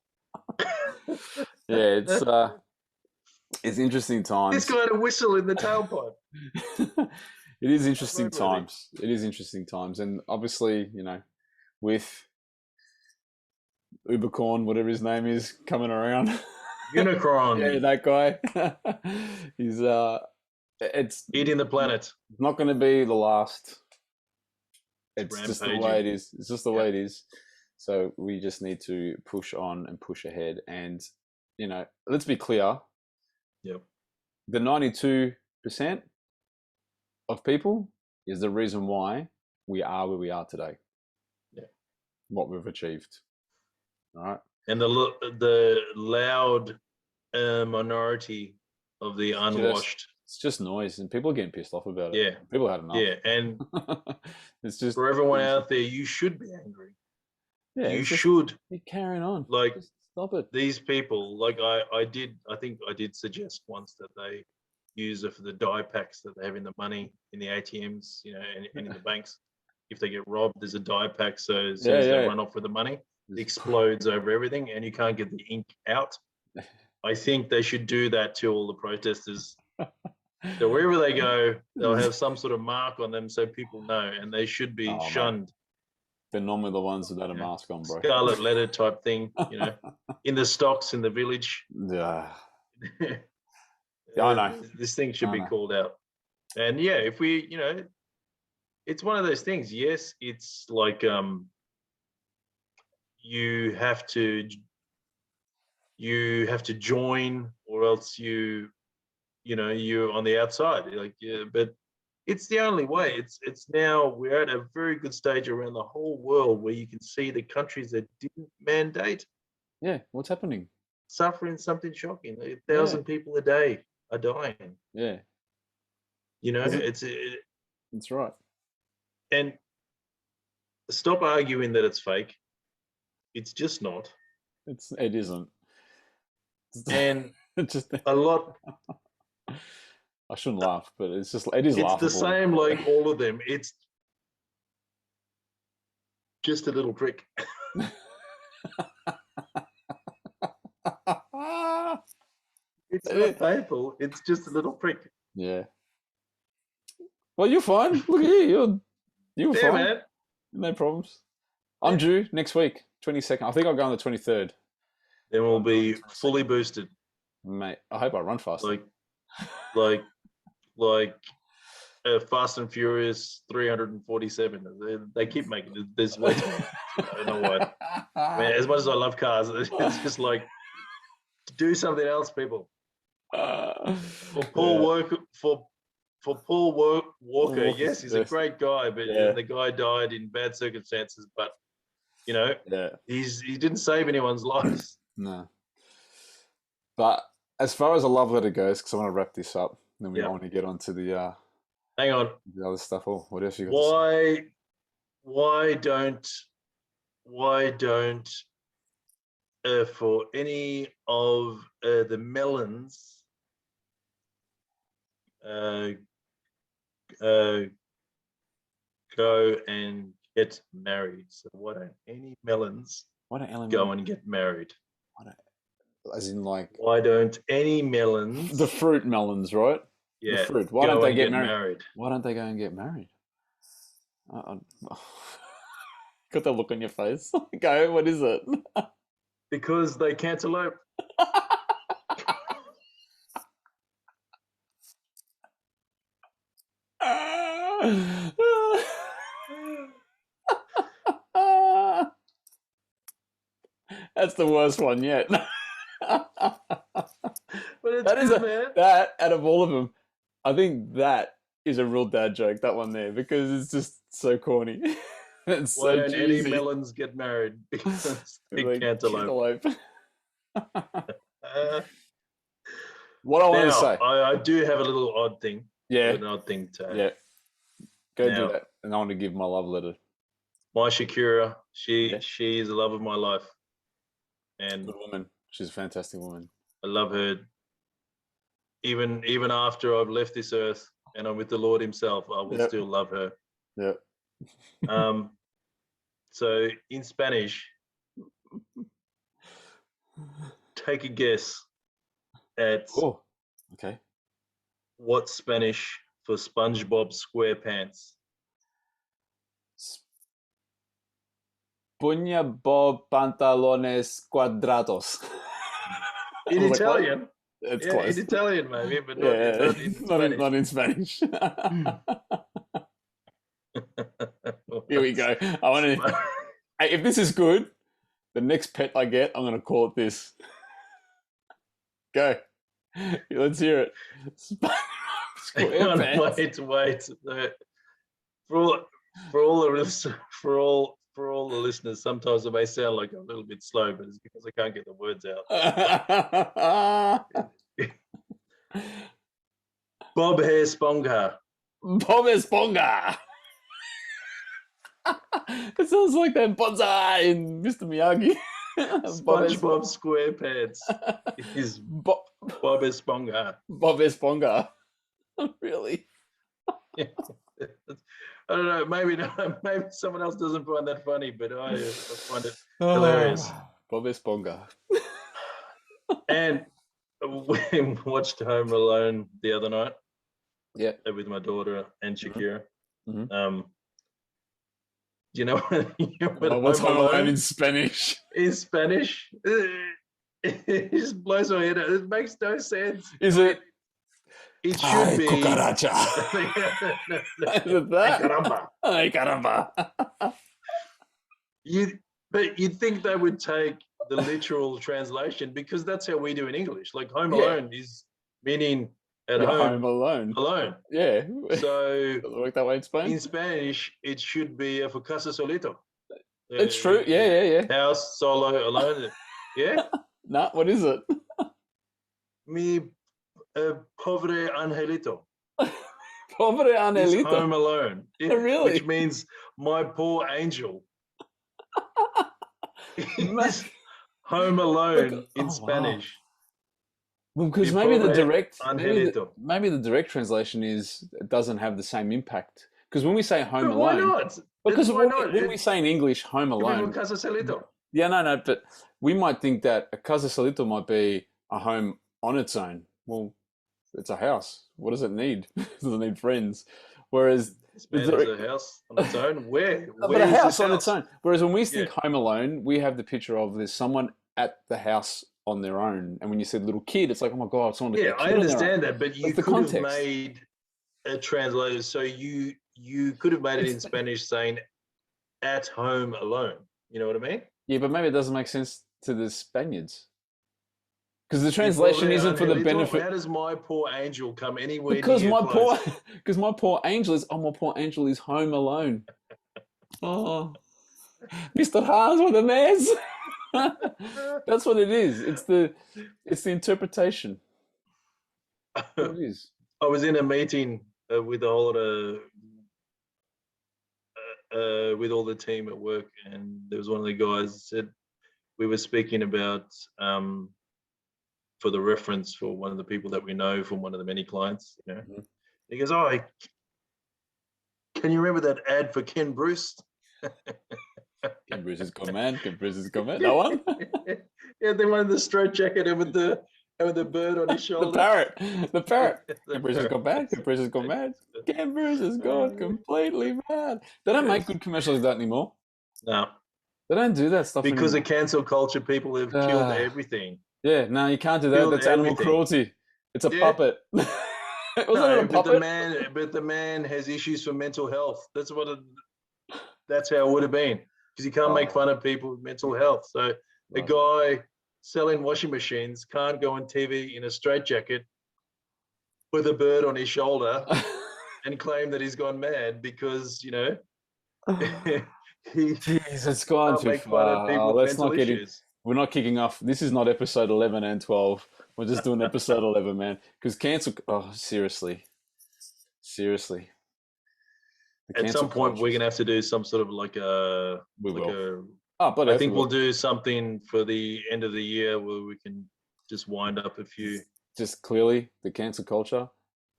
Yeah, it's interesting times. This guy had a whistle in the tailpipe. It is interesting times. It is interesting times, and obviously, with Unicron, whatever his name is, coming around. Unicron. Yeah, that guy. He's it's eating the planet. Not going to be the last. It's just the way it is. It's just the way it is. So we just need to push on and push ahead. And, let's be clear. Yep. The 92% of people is the reason why we are where we are today. Yeah. What we've achieved. All right. And the loud minority of the unwashed. It's just noise, and people are getting pissed off about it. Yeah. People had enough. Yeah, and it's just for everyone out there, you should be angry. Yeah, you should be carrying on. Like, just stop it. These people, like I think I did suggest once that they use it for the die packs that they have in the money in the ATMs, and in the banks. If they get robbed, there's a die pack, so as soon as they run off with the money, it explodes over everything, and you can't get the ink out. I think they should do that to all the protesters. So wherever they go, they'll have some sort of mark on them so people know, and they should be shunned. Mate. They're normally the ones without a mask on, bro. Scarlet letter type thing, in the stocks in the village. Yeah. Yeah, I know. This thing should be called out. And yeah, if we, it's one of those things. Yes, it's like you have to join, or else you're on the outside. But it's the only way. It's now we're at a very good stage around the whole world where you can see the countries that didn't mandate. Yeah, what's happening? Suffering something shocking. 1,000 people a day are dying. Yeah. It's right. And stop arguing that it's fake. It's just not. It isn't. And it's just a lot. I shouldn't laugh, but it is laughable. It's the same like all of them. It's just a little prick. It's not painful. It's just a little prick. Yeah. Well, you're fine. Look at you. You're fine. Man. No problems. I'm due next week, 22nd. I think I'll go on the 23rd. Then we'll be fully boosted. Mate, I hope I run fast. Like Fast and Furious 347. They keep making this way. I don't know why. I mean, as much as I love cars, it's just like do something else, people. For Paul Walker, yes, he's a great guy, but the guy died in bad circumstances. But he didn't save anyone's lives. No. But as far as a love letter goes, because I want to wrap this up, then we want to get on to the hang on, the other stuff. Oh, what else you got? To say? Why don't for any of the melons go and get married? So why don't any melons go and get married? As in, like, why don't any melons? The fruit melons, right? Yeah. The fruit. Why don't they get married? Why don't they go and get married? Got that look on your face. Go. What is it? Because they cantaloupe. That's the worst one yet. But it's man. That out of all of them, I think that is a real dad joke. That one there, because it's just so corny. It's Why so don't cheesy. any melons get married? Because they cantaloupe. What I want to say, I do have a little odd thing. Yeah, an odd thing to add. Yeah, go do that, and I want to give my love letter. My Shakira, she is the love of my life, and good woman. She's a fantastic woman. I love her. Even after I've left this earth and I'm with the Lord Himself, I will still love her. Yeah. So in Spanish, take a guess at what's Spanish for SpongeBob SquarePants? SpongeBob pantalones cuadrados. In Italian. It's close. In Italian, maybe, but not in Spanish. Here we go. I want to. Hey, if this is good, the next pet I get, I'm going to call it this. Go. Let's hear it. Wait. For all the listeners, sometimes it may sound like I'm a little bit slow, but it's because I can't get the words out. Bob Esponja. Bob Esponja. It sounds like that bonsai in Mr. Miyagi. SpongeBob SquarePants is Bob Esponja. Bob Esponja. Really? I don't know. Maybe not, maybe someone else doesn't find that funny, but I find it hilarious. Bob Esponja. And we watched Home Alone the other night Yeah. with my daughter and Shakira. Mhm. You know what What's Home Alone in Spanish? in Spanish? It just blows my head. It makes no sense. Is it? It should be. Cucaracha. Is it that? Caramba. Ay, caramba. But you'd think they would take the literal translation because that's how we do in English. Like Home Yeah. Alone is meaning at You're home alone. alone. Yeah. So Does it work that way in Spain? in Spanish, it should be for casa solito. It's true. Yeah. House solo alone. Yeah. Nah, what is it? Mi pobre angelito. Pobre Is Angelito. home alone. Oh, really? Which means my poor angel. Is home alone in Spanish. Well, because Mi maybe the pobre direct angelito. maybe the direct translation is it doesn't have the same impact. Because when we say home But why alone, not? because Why when, not? when we say in English home Could be from alone, casa solito. yeah, no, but we might think that a casa solito might be a home on its own. Well, it's a house. What does it need? Does it need friends? Whereas This man has a house on its own. Where? but Where a is this house on its own. Whereas when we think Yeah. home alone, we have the picture of there's someone at the house on their own. And when you said little kid, it's like, oh my God, someone. Yeah, I understand that, but you What's the could have context? made a translator. So you could have made it in Spanish saying "at home alone." You know what I mean? Yeah, but maybe it doesn't make sense to the Spaniards. Because the Mi translation pobre isn't for the angelito. benefit. How does my poor angel come anywhere Because near my close? because my poor angel is home alone. Oh, Mr. Haas with a mess. That's what it is. It's the interpretation. What it is. I was in a meeting with all the team at work, and there was one of the guys that said we were speaking about for the reference for one of the people that we know from one of the many clients. You know, he goes, "Oh, can you remember that ad for Ken Bruce?" Ken Bruce is gone mad. Ken Bruce is gone mad. That one? Yeah, the one in the straight jacket and with the bird on his shoulder. The parrot. Ken Bruce has gone mad. Ken Bruce has gone mad. Ken Bruce has gone completely mad. They don't make good commercials like that anymore. No, they don't do that stuff because anymore. of cancel culture. People have killed everything. Yeah, no, you can't do that. That's animal cruelty. It's a puppet. Wasn't it a puppet? But the man has issues for mental health. That's how it would have been. Because you can't make fun of people with mental health. So a guy selling washing machines can't go on TV in a straitjacket with a bird on his shoulder and claim that he's gone mad because, Jeez, it's gone too far. Let's not get in. We're not kicking off. This is not episode 11 and 12. We're just doing episode 11, man. Because cancel. Oh, seriously. At some point, we're gonna have to do some sort of like a. But I think we'll do something for the end of the year where we can just wind up a few. Just clearly, the cancel culture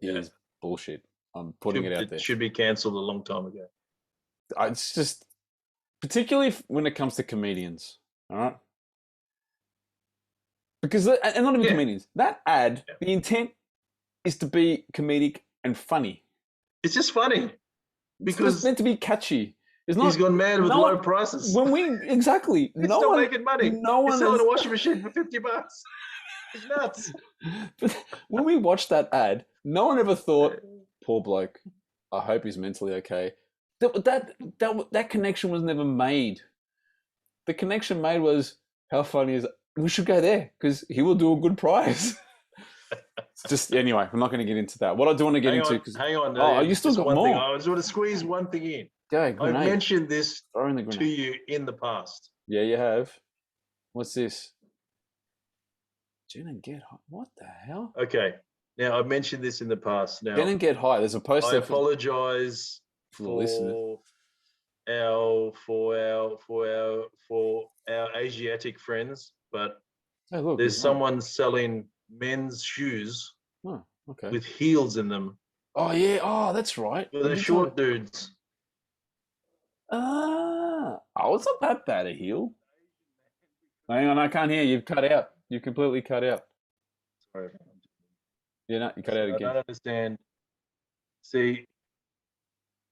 is bullshit. I'm putting it out there. It should be cancelled a long time ago. It's just, particularly when it comes to comedians, all right? Because, and not even comedians, that ad, the intent is to be comedic and funny. It's just funny. Because it's meant to be catchy. It's not, he's gone mad with low prices. Exactly. He's still making money. He's selling a washing machine for $50. It's nuts. But when we watched that ad, no one ever thought, poor bloke, I hope he's mentally okay. That connection was never made. The connection made was, how funny is it? We should go there because he will do a good price. Just anyway, I'm not going to get into that. What I do want to get into, hang on. Oh, you still got more. I just want to squeeze one thing in. Go, I've mentioned this to you in the past. Yeah, you have. What's this? Jen and Get High. What the hell? Okay. Now I've mentioned this in the past. Now Jen and Get High. There's a post. I apologize for our Asiatic friends, but hey, look, there's someone selling men's shoes with heels in them Oh yeah. Oh, that's right. For You the did short tell me. dudes. Oh, it's not that bad a heel. Hang on, I can't hear. You've cut out. You completely cut out. Sorry. Yeah, no, you cut out So I again. don't understand. See,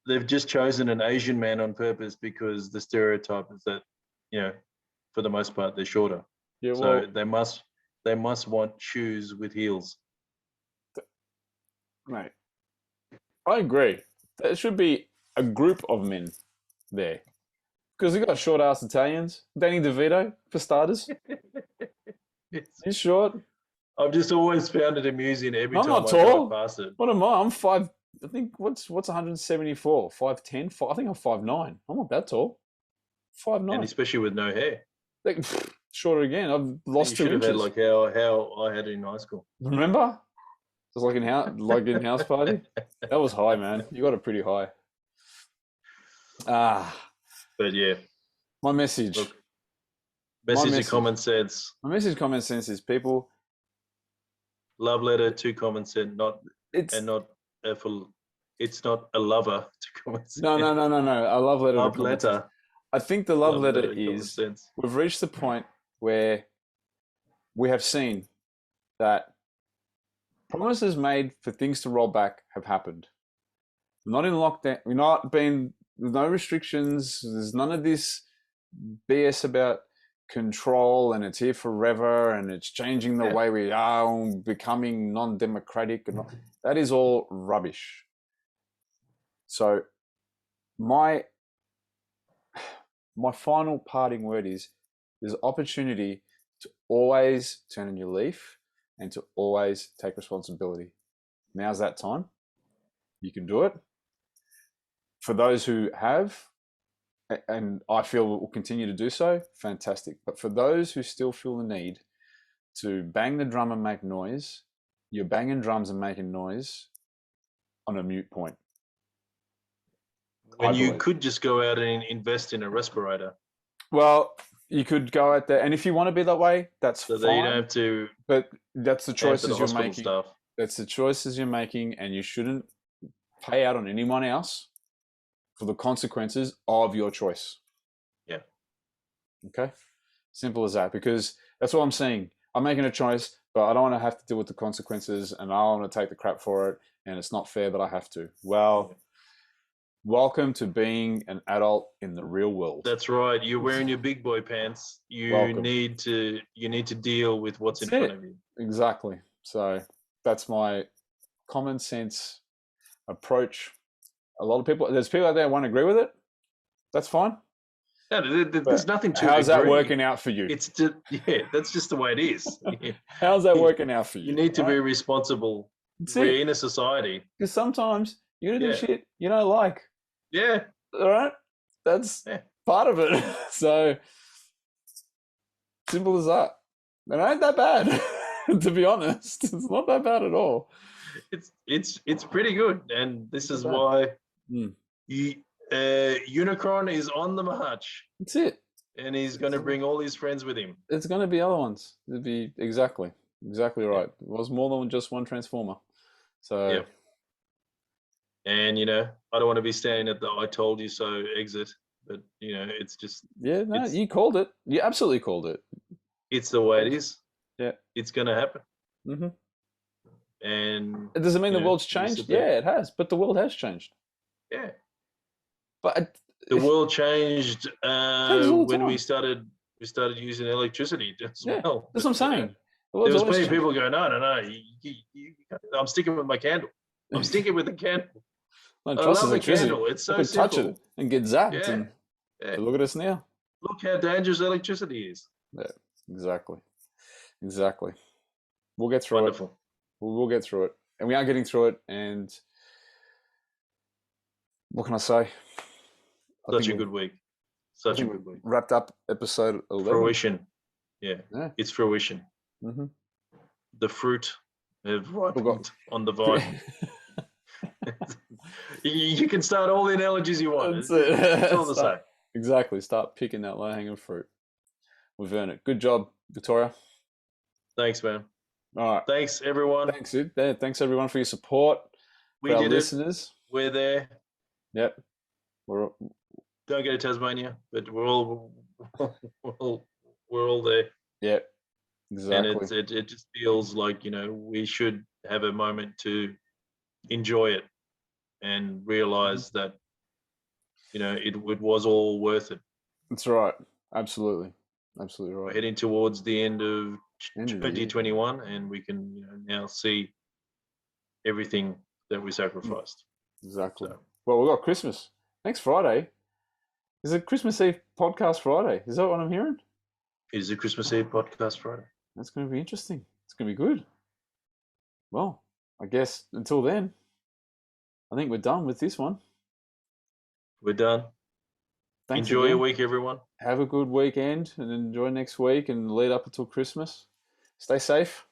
they've just chosen an Asian man on purpose because the stereotype is that, you know, for the most part, they're shorter. Yeah, So well, they must want shoes with heels. mate, I agree. There should be a group of men there because you got short ass Italians. Danny DeVito for starters. It's, He's short. I've just always found it amusing every I'm time not I drive tall. past it. What am I? I'm five. I think what's 174? 5'10". I think I'm 5'9". I'm not that tall. And 5'9". especially with no hair. Like, shorter again. I've You lost two should have had inches. like how I had in high school. Remember? Just like in house party. That was high, man. You got it pretty high. Ah, But yeah, my message. look, My message of message. common sense. My message, common sense is people. Love letter to common sense, not It's and not full. It's not a lover to common sense. no. A love letter to Love common sense. letter. I think the love Love letter letter to common is sense. we've reached the point where we have seen that promises made for things to roll back have happened. We're not in lockdown. We're not been. There's no restrictions. There's none of this BS about control and it's here forever and it's changing the way we are and becoming non-democratic and that is all rubbish. So my final parting word is there's opportunity to always turn a new leaf and to always take responsibility. Now's that time. You can do it. For those who have, and I feel will continue to do so, fantastic. But for those who still feel the need to bang the drum and make noise, you're banging drums and making noise on a mute point. When you could just go out and invest in a respirator. Well, you could go out there, and if you want to be that way, that's so fine. that you don't have to. But that's the choices you're making. Staff. That's the choices you're making, and you shouldn't pay out on anyone else for the consequences of your choice. Yeah. Okay. Simple as that. Because that's what I'm saying. I'm making a choice, but I don't want to have to deal with the consequences, and I don't want to take the crap for it, and it's not fair that I have to. Well, welcome to being an adult in the real world. That's right. You're wearing your big boy pants. You need to deal with what's in front of you. Exactly. So that's my common sense approach. A lot of people, there's people out there who won't agree with it. That's fine. No, there's nothing to. How's that working out for you? It's just, that's just the way it is. How's that working out for you? You need to be responsible. We're in a society. Because sometimes you're gonna do shit you don't like. Yeah. All right. That's part of it. So simple as that. And it ain't that bad, to be honest. It's not that bad at all. It's pretty good, and this is why Unicron is on the march. That's it. And he's going to bring all his friends with him. It's going to be other ones. It'd be exactly right. It was more than just one Transformer. So. Yeah. And, I don't want to be standing at the I told you so exit, but, it's just. Yeah, no, you called it. You absolutely called it. It's the way it is. Yeah. It's going to happen. Mm-hmm. And. It doesn't mean the world's changed. Yeah, it has. But the world has changed. Yeah. But. The world changed when we started using electricity as well. That's what I'm saying. There was plenty of people going, no, I'm sticking with my candle. I'm sticking with the candle. I love the candle. It's so simple. Touch it and get zapped. And look at us now. Look how dangerous electricity is. Yeah, exactly. We'll get through it. We'll get through it. And we are getting through it. And what can I say? Such a good week. Such a good week. Wrapped up episode 11. Fruition. Yeah. It's fruition. Mm-hmm. The fruit have ripened on the vine. You can start all the analogies you want. It's all the same. Exactly. Start picking that low-hanging fruit. We've earned it. Good job, Victoria. Thanks, man. All right. Thanks, everyone. Thanks, dude. Thanks, everyone, for your support. We For our did it. listeners, We're there. yep. We're Don't go to Tasmania, but we're all we're all there. yep. And Exactly. it just feels like, you know, we should have a moment to enjoy it and realize that, you know, it was all worth it. That's right. Absolutely. Absolutely We're right. heading towards the end of End of the year. 2021, and we can, you know, now see everything that we sacrificed. Exactly. So, Well, we've got Christmas. Next Friday is a Christmas Eve podcast Friday. Is that what I'm hearing? is the Christmas Eve podcast Friday? That's going to be interesting. It's going to be good. Well, I guess until then, I think we're done with this one. We're done. Thanks Enjoy again. your week, everyone. Have a good weekend and enjoy next week and lead up until Christmas. Stay safe.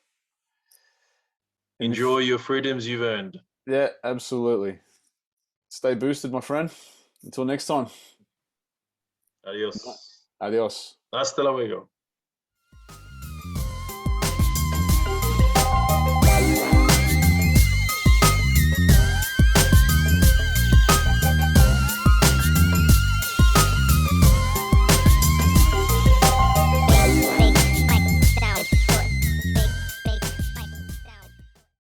And Enjoy your freedoms you've earned. yeah, absolutely. Stay boosted, my friend. Until next time. Adios. Adios. Hasta luego.